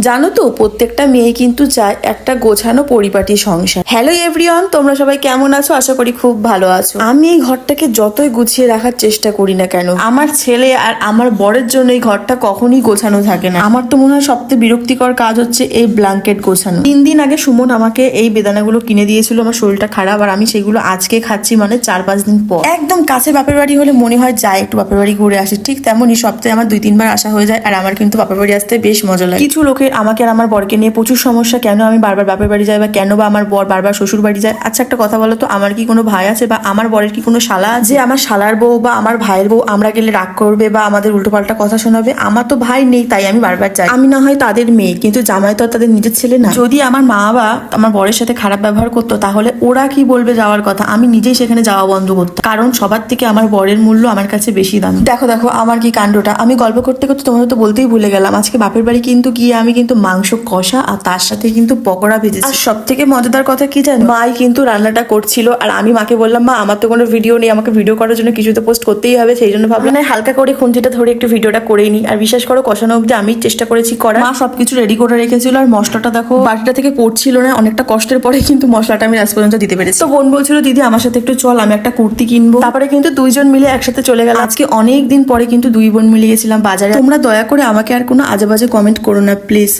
জানো তো প্রত্যেকটা মেয়ে কিন্তু চায় একটা গোছানো পরিপাটি সংসার। হ্যালো এভরিওয়ান, তোমরা সবাই কেমন আছো? আশা করি খুব ভালো আছো। আমি এই ঘরটাকে যতই গুছিয়ে রাখার চেষ্টা করি না কেন, আমার ছেলে আর আমার বরের জন্য এই ঘরটা কখনই গোছানো থাকে না। আমার তো মনে হয় সবচেয়ে বিরক্তিকর কাজ হচ্ছে এই ব্ল্যাঙ্কেট গোছানো। 3 দিন আগে সুমন আমাকে এই বেদানাগুলো কিনে দিয়েছিল, আমার শরীরটা খারাপ আর আমি সেগুলো আজকে খাচ্ছি, মানে 4-5 দিন পর। একদম কাছে বাপের বাড়ি হলে মনে হয় যাই একটু বাপের বাড়ি ঘুরে আসি, ঠিক তেমনই সপ্তাহে আমার 2-3 বার আসা হয়ে যায়। আর আমার কিন্তু বাপের বাড়ি আসতে বেশ মজা লাগে। কিছু লোকের আমাকে আর আমার বরকে নিয়ে প্রচুর সমস্যা, কেন আমি বারবার বাপের বাড়ি যাই বা কেন বা আমার বর বারবার শ্বশুর বাড়ি যায়। আচ্ছা একটা কথা বলো তো, আমার কি কোনো ভাই আছে বা আমার বরের কি কোনো শালা আছে? যে আমার শালার বউ বা আমার ভাইয়ের বউ আমরা গেলে রাগ করবে বা আমাদের উল্টোপাল্টা কথা শোনাবে? আমার তো ভাই নেই, তাই আমি বারবার যাই। আমি না হয় তাদের মেয়ে, কিন্তু জামাই তো আর তাদের নিজের ছেলে না। যদি আমার মা বাবা আমার বরের সাথে খারাপ ব্যবহার করতো তাহলে ওরা কি বলবে যাওয়ার কথা, আমি নিজেই সেখানে যাওয়া বন্ধ করতাম। কারণ সবার থেকে আমার বরের মূল্য আমার কাছে বেশি দাম। দেখো দেখো আমার কি কাণ্ডটা, আমি গল্প করতে করতে তোমাদের তো বলতেই ভুলে গেলাম, আজকে বাপের বাড়ি কিন্তু গিয়ে আমি কিন্তু মাংস কষা আর তার সাথে কিন্তু পকোড়া ভেজেছি। আর সব থেকে মজাদার কথা কি জানো, মাই কিন্তু রান্নাটা করছিল আর আমি মাকে বললাম, মা আমার তো কোনো ভিডিও নেই, আমাকে ভিডিও করার জন্য কিছু তো পোস্ট করতেই হবে। সেই জন্য ভাবলাম না হালকা করে খুন্তিটা ধরে একটু ভিডিওটা করেই নি। আর বিশ্বাস করো কষানো অব্দি আমি চেষ্টা করেছি করার। মা সবকিছু রেডি করে রেখেছিল আর মশলাটা দেখো বাটিটা থেকে পড়ছিল না, অনেকটা কষ্টের পরে কিন্তু মশলাটা আমি লাস্ট পর্যন্ত দিতে পেরেছি। তো বোন বলছিল দিদি আমার সাথে একটু চল, আমি একটা কুর্তি কিনবো। তারপরে কিন্তু দুইজন মিলে একসাথে চলে গেলাম। আজকে অনেক দিন পরে কিন্তু দুই বোন মিলে গেছিলাম বাজারে। তোমরা দয়া করে আমাকে আর কোনো আজেবাজে কমেন্ট করো না প্লিজ।